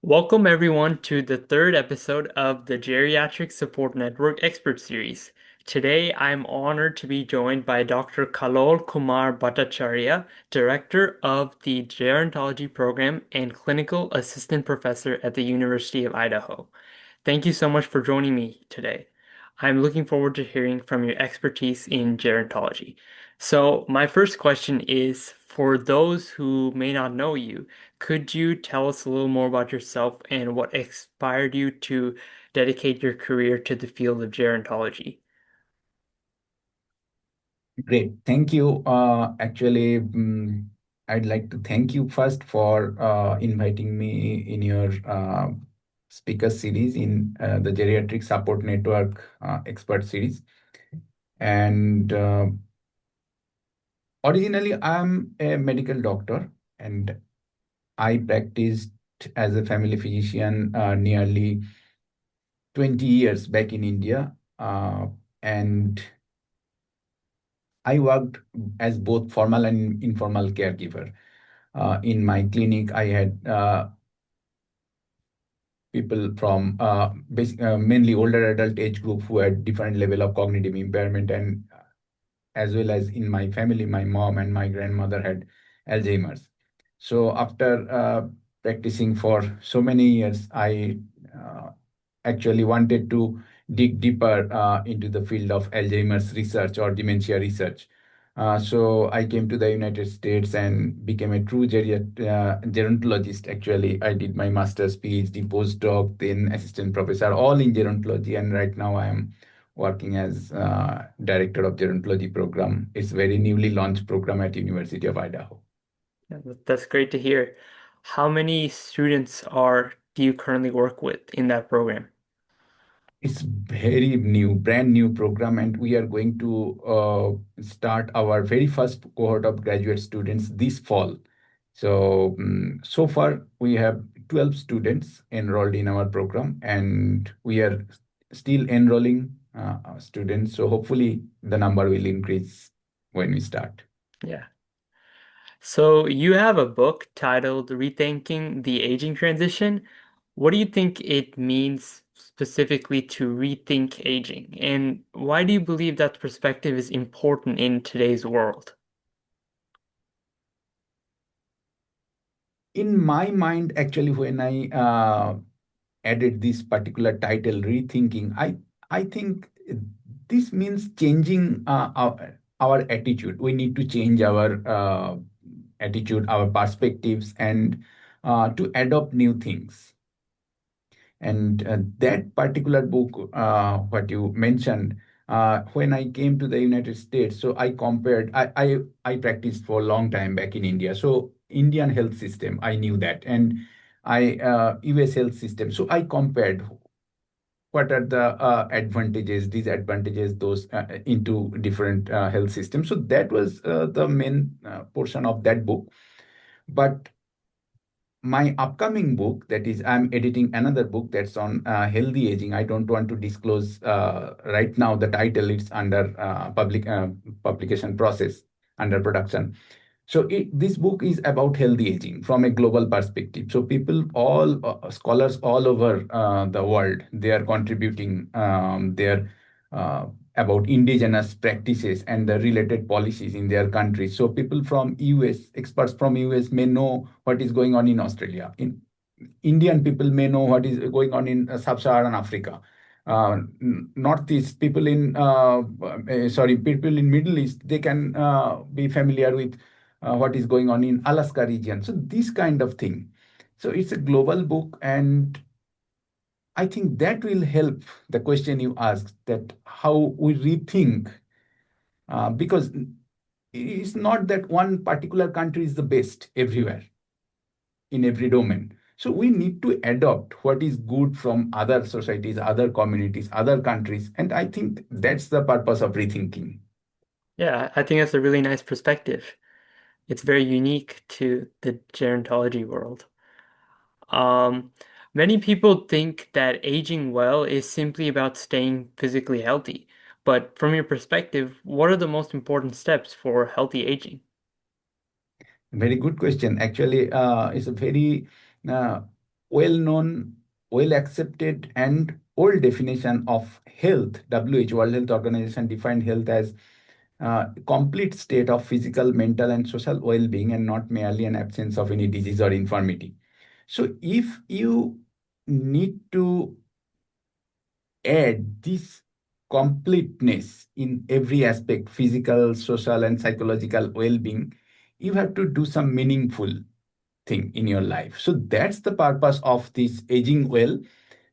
Welcome, everyone, to the third episode of the Geriatric Support Network Expert Series. Today, I'm honored to be joined by Dr. Kallol Kumar Bhattacharyya, Director of the Gerontology Program and Clinical Assistant Professor at the University of Idaho. Thank you so much for joining me today. I'm looking forward to hearing from your expertise in gerontology. So, my first question is for those who may not know you, could you tell us a little more about yourself and what inspired you to dedicate your career to the field of gerontology? Great. Thank you. I'd like to thank you first for inviting me in your speaker series in the Geriatric Support Network Expert Series. And originally, I'm a medical doctor and I practiced as a family physician nearly 20 years back in India. And I worked as both formal and informal caregiver. In my clinic, I had people from mainly older adult age group who had different level of cognitive impairment, and as well as in my family, my mom and my grandmother had Alzheimer's. So after practicing for so many years, I actually wanted to dig deeper into the field of Alzheimer's research or dementia research. So I came to the United States and became a true gerontologist. Actually, I did my master's, PhD, postdoc, then assistant professor, all in gerontology. And right now I am working as director of gerontology program. It's very newly launched program at University of Idaho. Yeah, that's great to hear. How many students are do you currently work with in that program? It's very new, brand new program, and we are going to start our very first cohort of graduate students this fall. So, so far we have 12 students enrolled in our program, and we are still enrolling students. So hopefully the number will increase when we start. Yeah. So you have a book titled Rethinking the Aging Transition. What do you think it means specifically to rethink aging? And why do you believe that perspective is important in today's world? In my mind, actually, when I added this particular title, rethinking, I think this means changing our attitude. We need to change our attitude, our perspectives, and to adopt new things. And that particular book, what you mentioned, when I came to the United States, so I compared, I practiced for a long time back in India. So Indian health system, I knew that. And US health system. So I compared what are the advantages, disadvantages, those into different health systems. So that was the main portion of that book. But my upcoming book, that is, I'm editing another book that's on healthy aging. I don't want to disclose right now the title. It's under publication process, under production. So this book is about healthy aging from a global perspective. So people, all scholars all over the world, they are contributing their about indigenous practices and the related policies in their countries. So people from US, experts from US may know what is going on in Australia. In Indian people may know what is going on in sub-Saharan Africa. Northeast people in sorry, people in Middle East, they can be familiar with what is going on in Alaska region. So this kind of thing. So it's a global book, and I think that will help the question you asked, that how we rethink, because it's not that one particular country is the best everywhere in every domain. So we need to adopt what is good from other societies, other communities, other countries. And I think that's the purpose of rethinking. Yeah, I think that's a really nice perspective. It's very unique to the gerontology world. Um, Many people think that aging well is simply about staying physically healthy. But from your perspective, what are the most important steps for healthy aging? Very good question. Actually, it's a very uh, well-known, well-accepted, and old definition of health. WHO, World Health Organization, defined health as complete state of physical, mental, and social well-being, and not merely an absence of any disease or infirmity. So, if you need to add this completeness in every aspect, physical, social, and psychological well-being, you have to do some meaningful thing in your life. So that's the purpose of this aging well.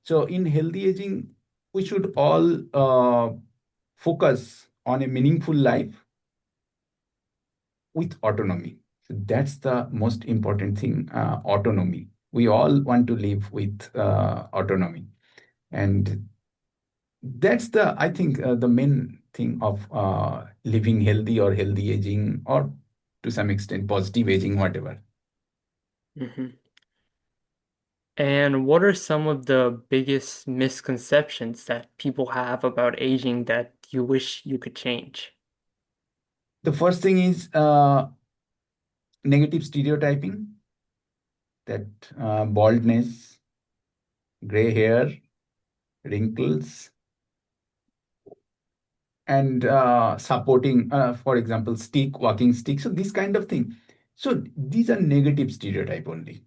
So in healthy aging, we should all focus on a meaningful life with autonomy. So that's the most important thing, autonomy. We all want to live with autonomy. And that's the, I think, the main thing of living healthy or healthy aging, or to some extent, positive aging, whatever. Hmm. And what are some of the biggest misconceptions that people have about aging that you wish you could change? The first thing is negative stereotyping, that baldness, gray hair, wrinkles, and supporting, for example, stick, walking stick. So this kind of thing. So these are negative stereotype only,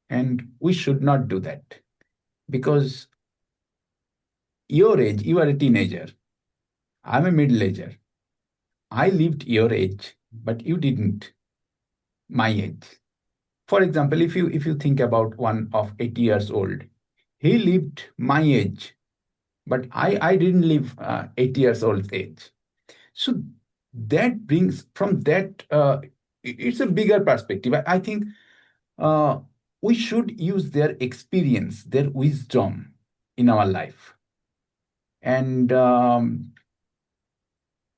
and we should not do that, because your age, you are a teenager. I'm a middle ager. I lived your age, but you didn't my age. For example, if you think about one of 80 years old, he lived my age, but I didn't live 80 years old age. So that brings from that, it's a bigger perspective. I think uh, we should use their experience, their wisdom in our life. And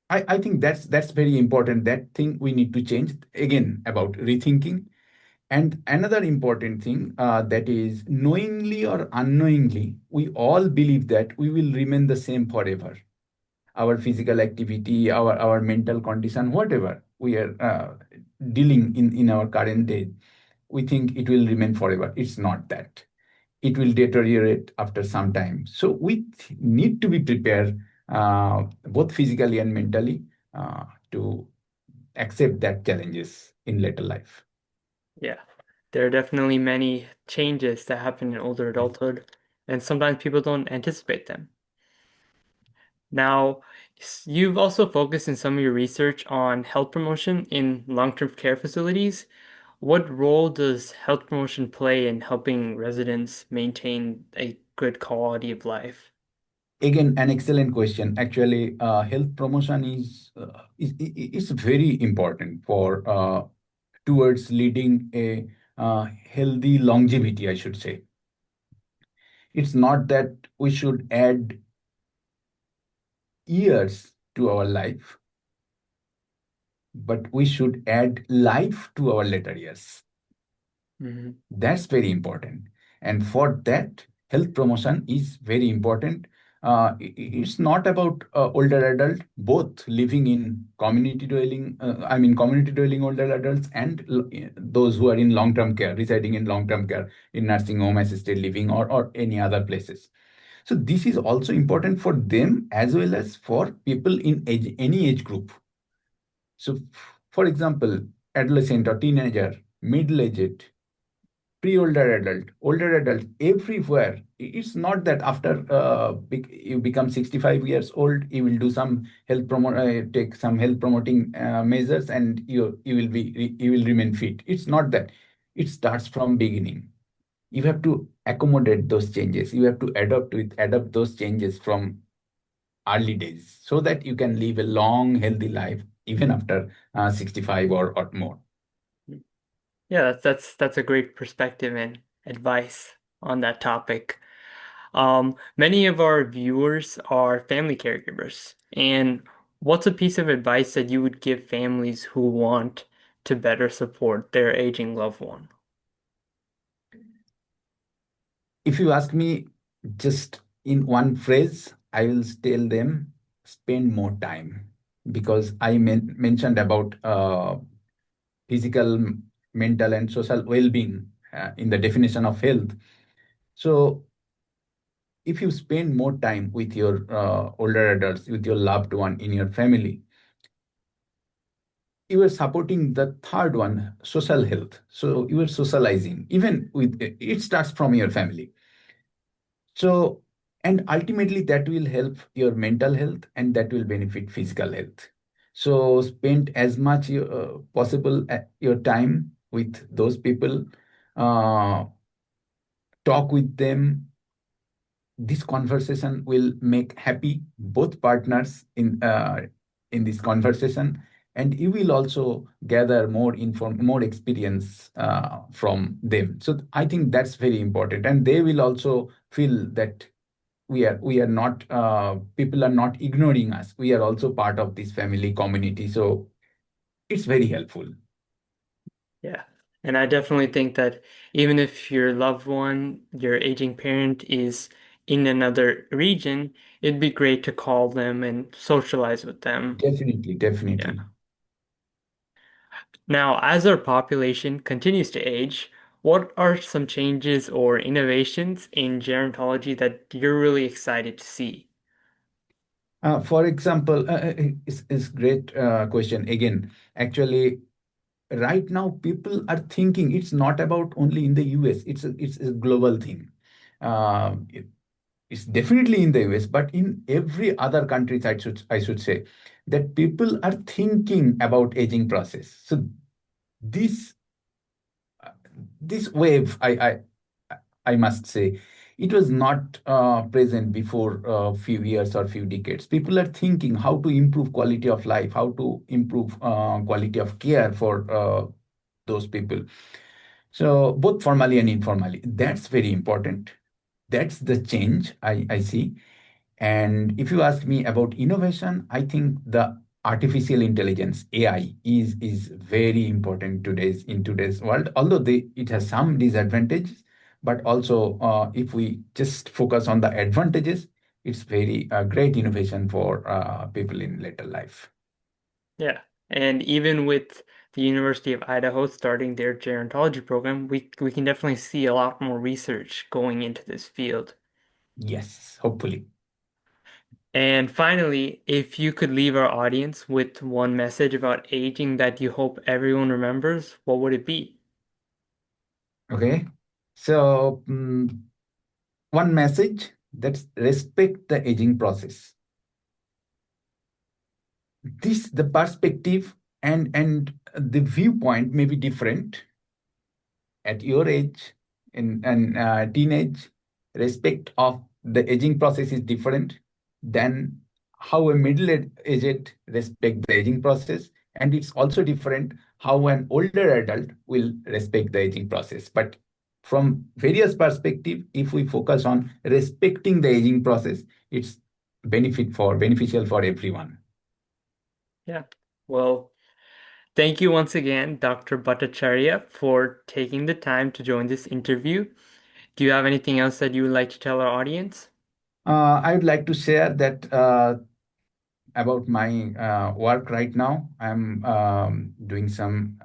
I think that's very important. That thing we need to change again about rethinking. And another important thing, that is, knowingly or unknowingly, we all believe that we will remain the same forever. Our physical activity, our mental condition, whatever we are dealing in our current day, we think it will remain forever. It's not that. It will deteriorate after some time. So we need to be prepared, both physically and mentally, to accept that challenges in later life. Yeah, there are definitely many changes that happen in older adulthood, and sometimes people don't anticipate them. Now, you've also focused in some of your research on health promotion in long-term care facilities. What role does health promotion play in helping residents maintain a good quality of life? Again, an excellent question. Actually, health promotion is very important for towards leading a healthy longevity, I should say. It's not that we should add years to our life, but we should add life to our later years. Hmm. That's very important. And for that, health promotion is very important. It's not about older adult, both living in community dwelling, community dwelling older adults, and those who are in long-term care, residing in long-term care, in nursing home, assisted living, or any other places. So this is also important for them as well as for people in any age group. So, for example, adolescent or teenager, middle-aged, pre-older adult, older adult, everywhere. It's not that after you become 65 years old, you will do some take some health promoting measures, and you will remain fit. It's not that. It starts from beginning. You have to accommodate those changes. You have to adapt those changes from early days, so that you can live a long, healthy life even after 65 or more. Yeah, that's a great perspective and advice on that topic. Many of our viewers are family caregivers, and what's a piece of advice that you would give families who want to better support their aging loved one? If you ask me just in one phrase, I will tell them spend more time, because I mentioned about physical, mental, and social well being in the definition of health. So if you spend more time with your older adults, with your loved one in your family, you are supporting the third one, social health. So you are socializing, even with it starts from your family. So, and ultimately that will help your mental health and that will benefit physical health. So spend as much possible your time with those people, uh, talk with them. This conversation will make happy both partners in this conversation, and you will also gather more experience from them. So I think that's very important, and they will also feel that we are not people are not ignoring us. We are also part of this family community. So it's very helpful. Yeah. And I definitely think that even if your loved one, your aging parent is in another region, it'd be great to call them and socialize with them. Definitely, Yeah. definitely. Now, as our population continues to age, what are some changes or innovations in gerontology that you're really excited to see? For example, it's great question again. Actually, right now people are thinking it's not about only in the US. It's a global thing. It's definitely in the US, but in every other country, I should say that people are thinking about aging process. So this this wave, I must say, it was not present before a few years or few decades. People are thinking how to improve quality of life, how to improve quality of care for those people. So both formally and informally, that's very important. That's the change I see. And if you ask me about innovation, I think the artificial intelligence (AI) is very important in today's world. Although it has some disadvantages, but also if we just focus on the advantages, it's very great innovation for people in later life. Yeah. And even with the University of Idaho starting their gerontology program, we can definitely see a lot more research going into this field. Yes, hopefully. And finally, if you could leave our audience with one message about aging that you hope everyone remembers, what would it be? Okay. So one message, that's respect the aging process. This the perspective and the viewpoint may be different at your age and teenage. Respect of the aging process is different than how a middle-aged respect the aging process, and it's also different how an older adult will respect the aging process. But from various perspective, if we focus on respecting the aging process, it's beneficial for everyone. Yeah. Well, thank you once again, Dr. Bhattacharya, for taking the time to join this interview. Do you have anything else that you would like to tell our audience? I would like to share that about my work right now. I'm doing some,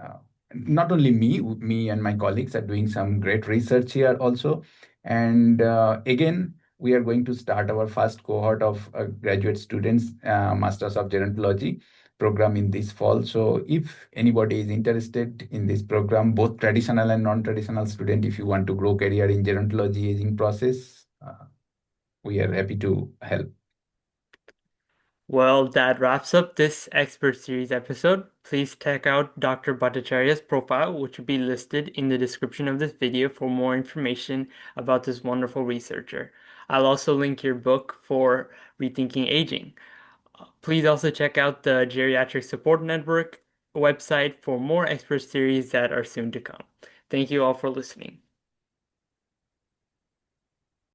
not only me and my colleagues are doing some great research here also. And again, we are going to start our first cohort of graduate students, Masters of Gerontology program in this fall. So if anybody is interested in this program, both traditional and non-traditional student, if you want to grow career in gerontology aging process, we are happy to help. Well, that wraps up this expert series episode. Please check out Dr. Bhattacharya's profile, which will be listed in the description of this video for more information about this wonderful researcher. I'll also link your book for Rethinking Aging. Please also check out the Geriatric Support Network website for more expert series that are soon to come. Thank you all for listening.